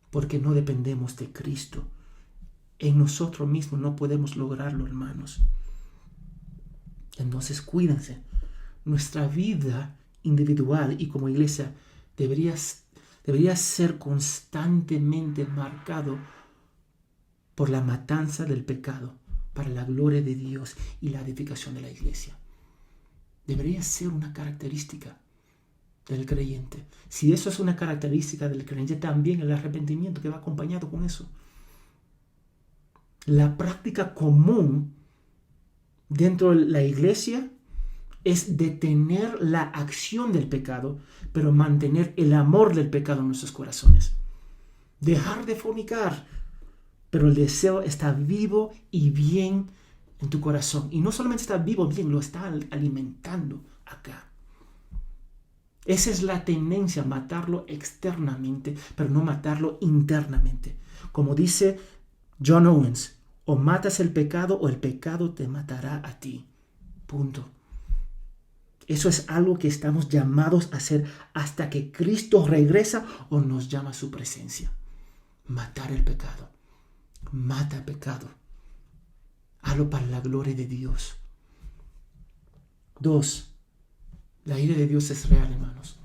Porque no dependemos de Cristo. En nosotros mismos no podemos lograrlo, hermanos. Entonces cuídense. Nuestra vida individual y como iglesia debería ser constantemente marcado por la matanza del pecado para la gloria de Dios y la edificación de la iglesia. Debería ser una característica del creyente. Si eso es una característica del creyente, también el arrepentimiento que va acompañado con eso. La práctica común dentro de la iglesia es detener la acción del pecado, pero mantener el amor del pecado en nuestros corazones. Dejar de fornicar, pero el deseo está vivo y bien en tu corazón. Y no solamente está vivo bien, lo está alimentando acá. Esa es la tendencia, matarlo externamente, pero no matarlo internamente. Como dice John Owens, o matas el pecado o el pecado te matará a ti. Punto. Eso es algo que estamos llamados a hacer hasta que Cristo regresa o nos llama a su presencia. Matar el pecado. Mata el pecado. Hazlo para la gloria de Dios. 2. La ira de Dios es real, hermanos.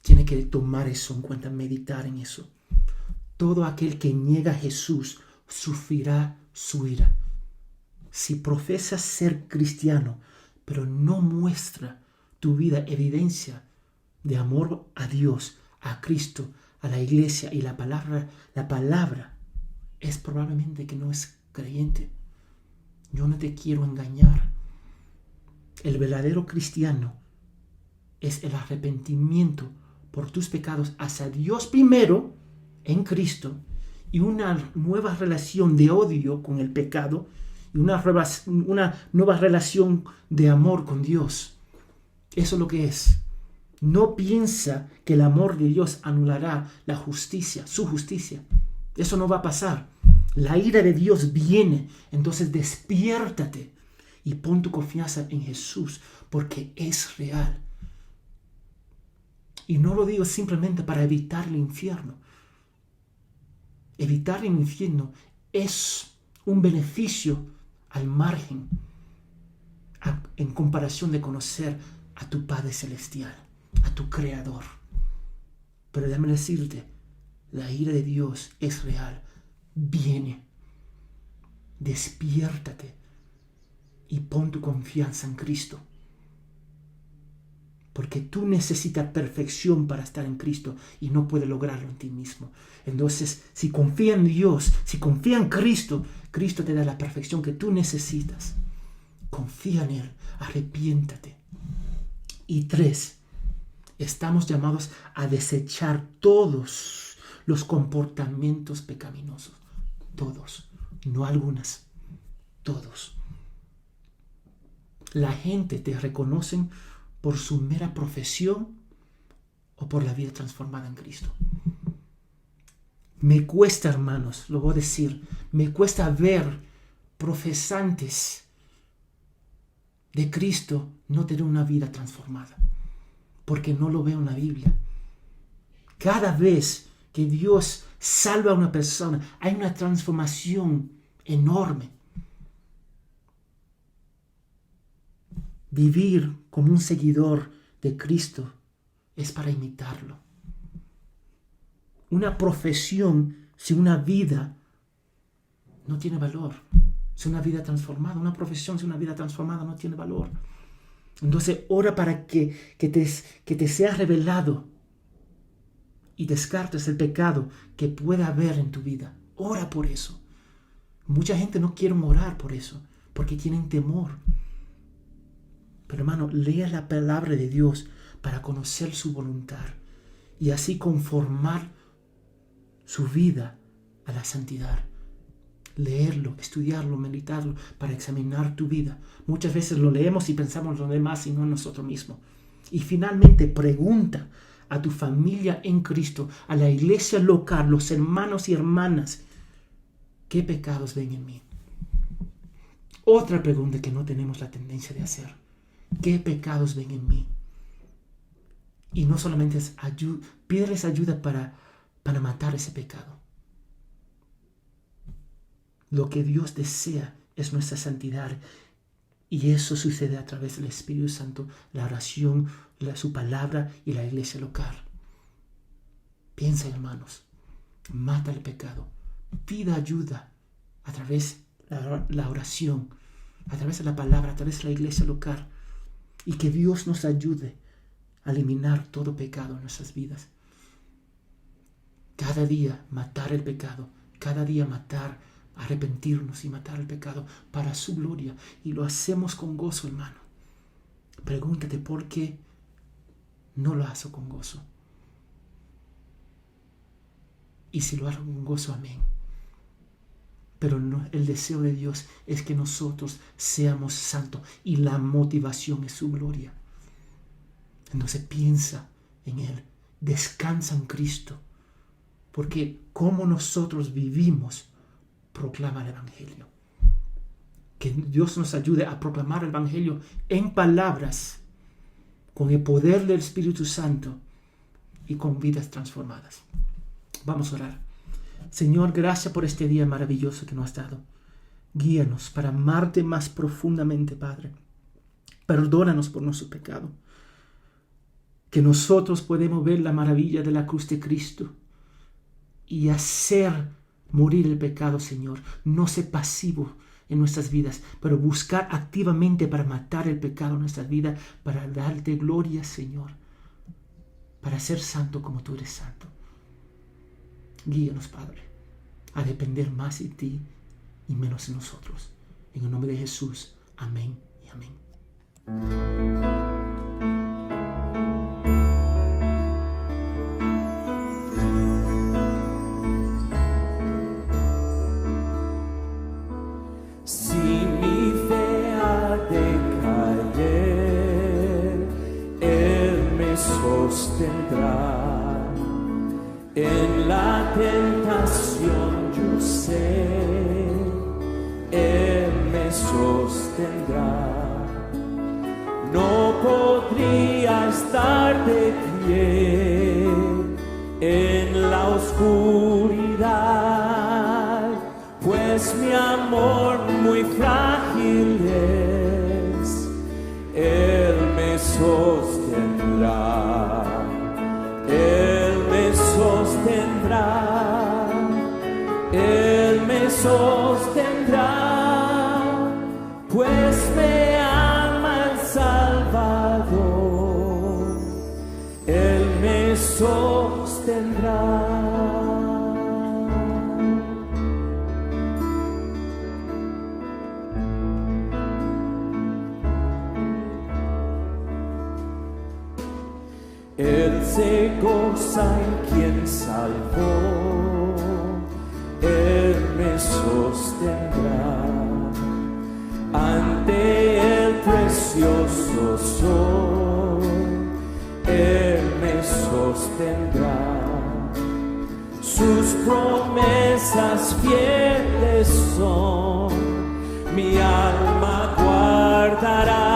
Tiene que tomar eso en cuenta, meditar en eso. Todo aquel que niega a Jesús sufrirá su ira. Si profesas ser cristiano, pero no muestra tu vida evidencia de amor a Dios, a Cristo, a la iglesia y la palabra es probablemente que no es creyente. Yo no te quiero engañar. El verdadero cristiano es el arrepentimiento por tus pecados hacia Dios primero en Cristo y una nueva relación de odio con el pecado y una nueva relación de amor con Dios. Eso es lo que es. No piensa que el amor de Dios anulará la justicia, su justicia. Eso no va a pasar. La ira de Dios viene. Entonces despiértate y pon tu confianza en Jesús porque es real. Y no lo digo simplemente para evitar el infierno. Evitar el infierno es un beneficio al margen en comparación de conocer a tu Padre Celestial, a tu Creador. Pero déjame decirte, la ira de Dios es real. Viene. Despiértate y pon tu confianza en Cristo. Porque tú necesitas perfección para estar en Cristo y no puedes lograrlo en ti mismo. Entonces, si confía en Dios, si confía en Cristo, Cristo te da la perfección que tú necesitas. Confía en Él, arrepiéntate. Y 3, estamos llamados a desechar todos los comportamientos pecaminosos. Todos, no algunas, todos. La gente te reconoce por su mera profesión o por la vida transformada en Cristo. Me cuesta, hermanos, lo voy a decir, me cuesta ver profesantes de Cristo no tener una vida transformada, porque no lo veo en la Biblia. Cada vez que Dios salva a una persona, hay una transformación enorme. Vivir como un seguidor de Cristo es para imitarlo. Una profesión sin una vida no tiene valor. Sin una vida transformada, una profesión sin una vida transformada no tiene valor. Entonces ora para que te sea revelado y descartes el pecado que pueda haber en tu vida. Ora por eso. Mucha gente no quiere orar por eso, porque tienen temor. Pero hermano, lea la palabra de Dios para conocer su voluntad y así conformar su vida a la santidad. Leerlo, estudiarlo, meditarlo para examinar tu vida. Muchas veces lo leemos y pensamos en los demás y no en nosotros mismos. Y finalmente pregunta a tu familia en Cristo, a la iglesia local, los hermanos y hermanas ¿Qué pecados ven en mí? Otra pregunta que no tenemos la tendencia de hacer. ¿Qué pecados ven en mí? Y no solamente es pídeles ayuda para matar ese pecado. Lo que Dios desea es nuestra santidad. Y eso sucede a través del Espíritu Santo, la oración, su palabra y la iglesia local. Piensa, hermanos, mata el pecado. Pida ayuda a través de la oración, a través de la palabra, a través de la iglesia local. Y que Dios nos ayude a eliminar todo pecado en nuestras vidas. Cada día matar el pecado, cada día arrepentirnos y matar el pecado para su gloria. Y lo hacemos con gozo, hermano. Pregúntate por qué no lo hago con gozo. Y si lo hago con gozo, amén. Pero el deseo de Dios es que nosotros seamos santos y la motivación es su gloria. Entonces piensa en Él, descansa en Cristo, porque como nosotros vivimos, proclama el Evangelio. Que Dios nos ayude a proclamar el Evangelio en palabras, con el poder del Espíritu Santo y con vidas transformadas. Vamos a orar. Señor, gracias por este día maravilloso que nos has dado. Guíanos para amarte más profundamente, Padre. Perdónanos por nuestro pecado. Que nosotros podemos ver la maravilla de la cruz de Cristo y hacer morir el pecado, Señor. No ser pasivo en nuestras vidas, pero buscar activamente para matar el pecado en nuestras vidas, para darte gloria, Señor, para ser santo como tú eres santo. Guíanos, Padre, a depender más de ti y menos de nosotros. En el nombre de Jesús. Amén y amén. Si mi fe ha de caer, Él me sostendrá. En la tentación yo sé, Él me sostendrá. No podría estar de pie en la oscuridad, pues mi amor muy frágil es. Él me sostendrá. Él me sostendrá, Él me sostendrá, pues me ama el Salvador, Él me sostendrá. Él se goza en quien salvó, Él me sostendrá. Ante el precioso sol, Él me sostendrá. Sus promesas fieles son, mi alma guardará.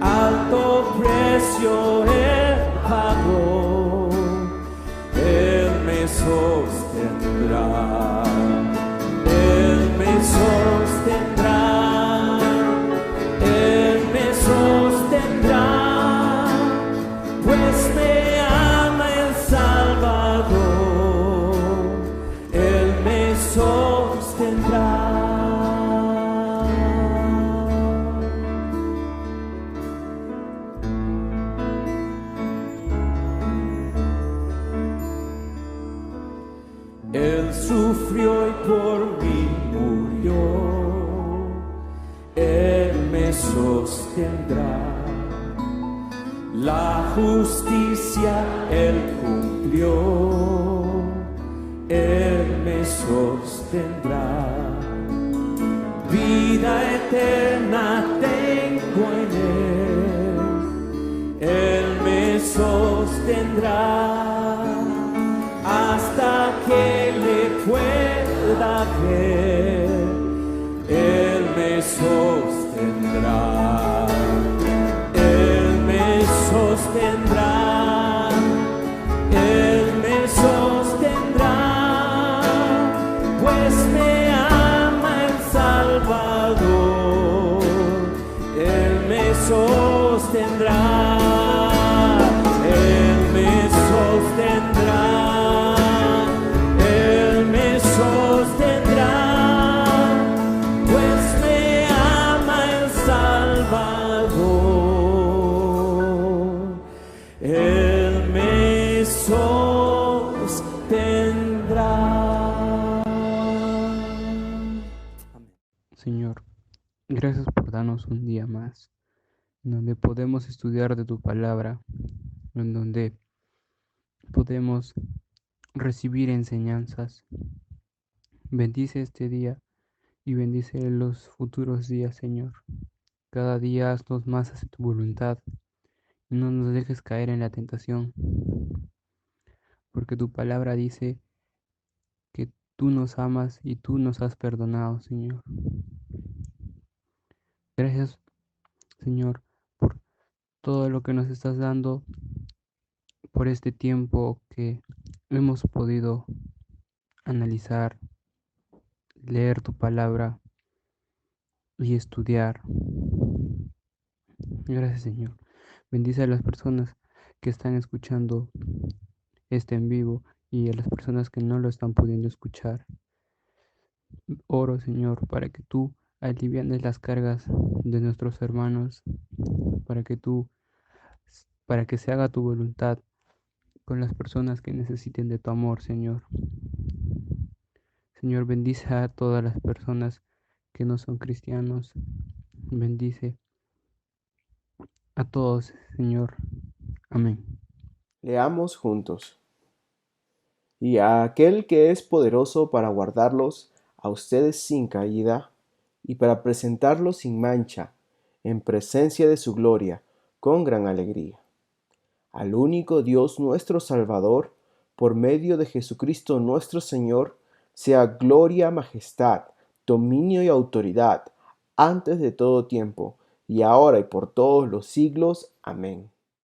Alto precio Él pagó, Él me sostendrá, Él me sostendrá, Él me sostendrá, pues me ama el Salvador, Él me sostendrá. Él sufrió y por mí murió, Él me sostendrá. La justicia Él cumplió, Él me sostendrá. Vida eterna tengo en Él, Él me sostendrá. Hasta que le pueda bajé, Él me sostendrá. Él me sostendrá. Él me sostendrá, pues me ama el Salvador. Él me sostendrá. Él me sostendrá. Él me sostendrá, pues me ama el Salvador. Él me sostendrá. Señor, gracias por darnos un día más, en donde podemos estudiar de tu palabra, en donde podemos recibir enseñanzas. Bendice este día y bendice los futuros días, Señor. Cada día haznos más hacia tu voluntad y no nos dejes caer en la tentación, porque tu palabra dice que tú nos amas y tú nos has perdonado, Señor. Gracias, Señor, por todo lo que nos estás dando, por este tiempo que hemos podido analizar, leer tu palabra y estudiar. Gracias, Señor. Bendice a las personas que están escuchando este en vivo y a las personas que no lo están pudiendo escuchar. Oro, Señor, para que tú alivianes las cargas de nuestros hermanos, para que se haga tu voluntad con las personas que necesiten de tu amor, Señor. Señor, bendice a todas las personas que no son cristianos. Bendice a todos, Señor. Amén. Leamos juntos. Y a aquel que es poderoso para guardarlos a ustedes sin caída y para presentarlos sin mancha en presencia de su gloria con gran alegría. Al único Dios nuestro Salvador, por medio de Jesucristo nuestro Señor, sea gloria, majestad, dominio y autoridad, antes de todo tiempo, y ahora y por todos los siglos. Amén.